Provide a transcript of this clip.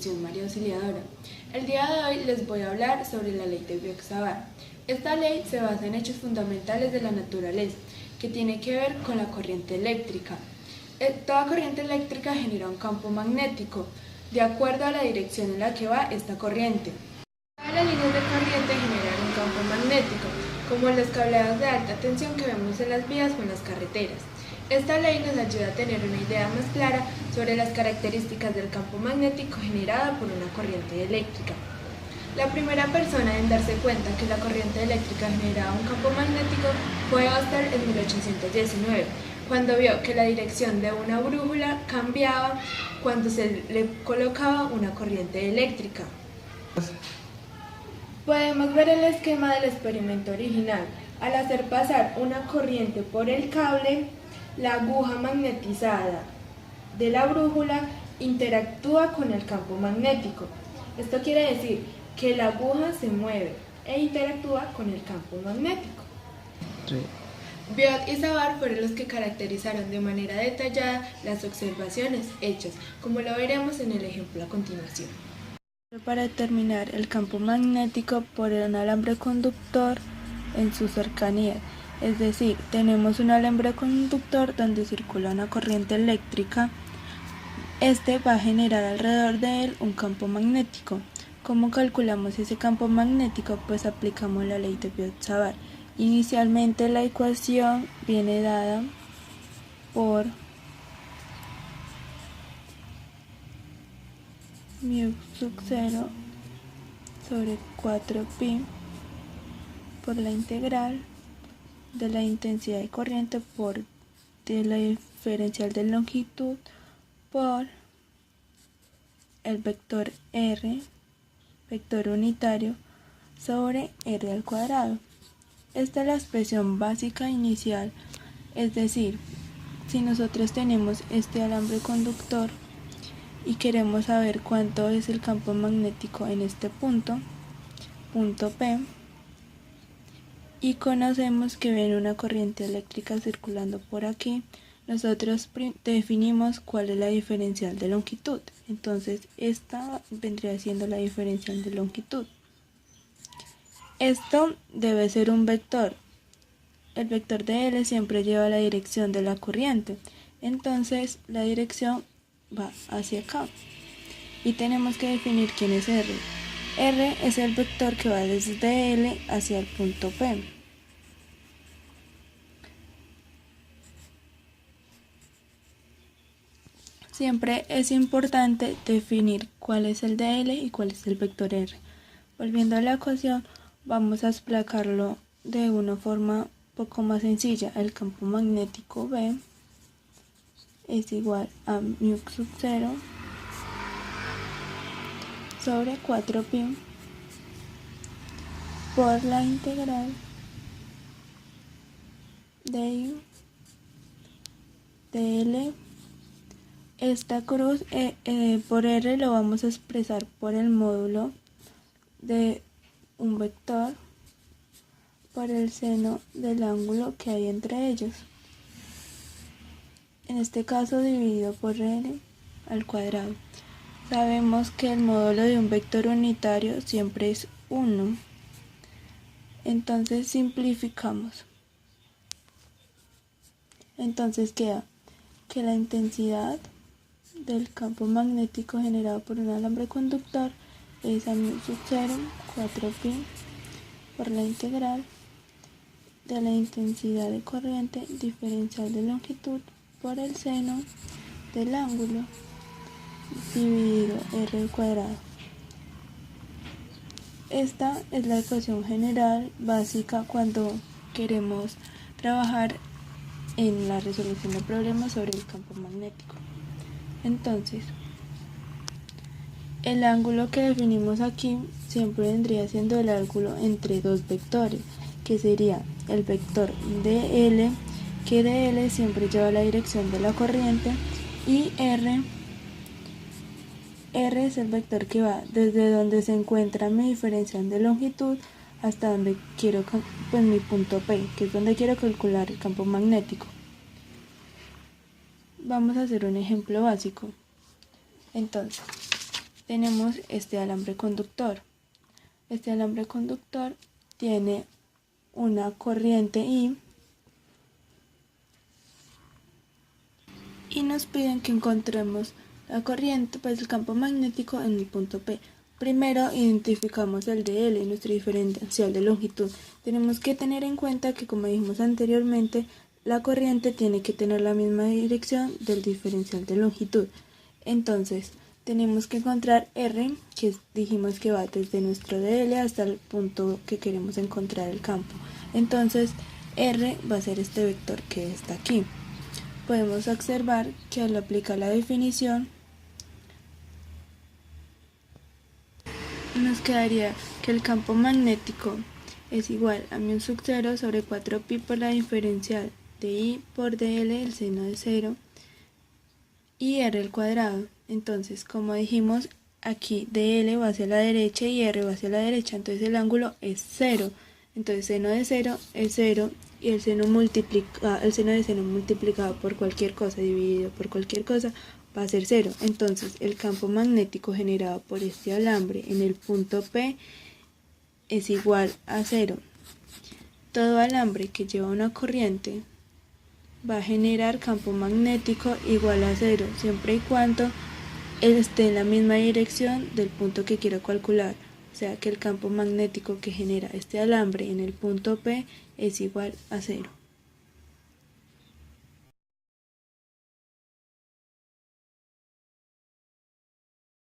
Asunción María Auxiliadora. El día de hoy les voy a hablar sobre la ley de Biot-Savart. Esta ley se basa en hechos fundamentales de la naturaleza, que tiene que ver con la corriente eléctrica. Toda corriente eléctrica genera un campo magnético, de acuerdo a la dirección en la que va esta corriente. Todas las líneas de corriente generan un campo magnético, como los cableados de alta tensión que vemos en las vías o en las carreteras. Esta ley nos ayuda a tener una idea más clara sobre las características del campo magnético generado por una corriente eléctrica. La primera persona en darse cuenta que la corriente eléctrica generaba un campo magnético fue Oster en 1819, cuando vio que la dirección de una brújula cambiaba cuando se le colocaba una corriente eléctrica. Podemos ver el esquema del experimento original. Al hacer pasar una corriente por el cable, la aguja magnetizada de la brújula interactúa con el campo magnético. Esto quiere decir que la aguja se mueve e interactúa con el campo magnético. Sí. Biot y Savart fueron los que caracterizaron de manera detallada las observaciones hechas, como lo veremos en el ejemplo a continuación. Para determinar el campo magnético por un alambre conductor en su cercanía, es decir, tenemos un alambre conductor donde circula una corriente eléctrica. Este va a generar alrededor de él un campo magnético. ¿Cómo calculamos ese campo magnético? Pues aplicamos la ley de Biot-Savart. Inicialmente la ecuación viene dada por mu sub 0 sobre 4pi por la integral de la intensidad de corriente por de la diferencial de longitud por el vector r, vector unitario, sobre r al cuadrado. Esta es la expresión básica inicial, es decir, si nosotros tenemos este alambre conductor y queremos saber cuánto es el campo magnético en este punto P, y conocemos que viene una corriente eléctrica circulando por aquí, nosotros definimos cuál es la diferencial de longitud. Entonces esta vendría siendo la diferencial de longitud. Esto debe ser un vector. El vector de L siempre lleva la dirección de la corriente, entonces la dirección va hacia acá y tenemos que definir quién es R. R es el vector que va desde L hacia el punto P. Siempre es importante definir cuál es el de L y cuál es el vector R. Volviendo a la ecuación, vamos a explicarlo de una forma un poco más sencilla. El campo magnético B es igual a mu sub 0 sobre 4pi por la integral de I de L. Esta cruz por R lo vamos a expresar por el módulo de un vector por el seno del ángulo que hay entre ellos. En este caso dividido por R al cuadrado. Sabemos que el módulo de un vector unitario siempre es 1. Entonces simplificamos. Entonces queda que la intensidad del campo magnético generado por un alambre conductor es a mu sub 0, 4pi por la integral de la intensidad de corriente diferencial de longitud por el seno del ángulo dividido r al cuadrado. Esta es la ecuación general básica cuando queremos trabajar en la resolución de problemas sobre el campo magnético. Entonces, el ángulo que definimos aquí siempre vendría siendo el ángulo entre dos vectores, que sería el vector dl, que dl siempre lleva la dirección de la corriente, y r es el vector que va desde donde se encuentra mi diferencial de longitud hasta donde quiero, pues mi punto P, que es donde quiero calcular el campo magnético. Vamos a hacer un ejemplo básico. Entonces, tenemos este alambre conductor. Este alambre conductor tiene una corriente I y nos piden que encontremos la corriente, pues el campo magnético en el punto P. Primero identificamos el dl, nuestro diferencial de longitud. Tenemos que tener en cuenta que, como dijimos anteriormente, la corriente tiene que tener la misma dirección del diferencial de longitud. Entonces, tenemos que encontrar R, que dijimos que va desde nuestro dl hasta el punto que queremos encontrar el campo. Entonces, R va a ser este vector que está aquí. Podemos observar que al aplicar la definición, nos quedaría que el campo magnético es igual a mu sub 0 sobre 4pi por la diferencial de I por dl, el seno de 0, y r al cuadrado. Entonces, como dijimos, aquí dl va hacia la derecha y r va hacia la derecha, entonces el ángulo es 0. Entonces seno de 0 es 0 y el seno de seno multiplicado por cualquier cosa dividido por cualquier cosa va a ser 0. Entonces el campo magnético generado por este alambre en el punto P es igual a 0. Todo alambre que lleva una corriente va a generar campo magnético igual a 0, siempre y cuando esté en la misma dirección del punto que quiero calcular. O sea que el campo magnético que genera este alambre en el punto P es igual a 0.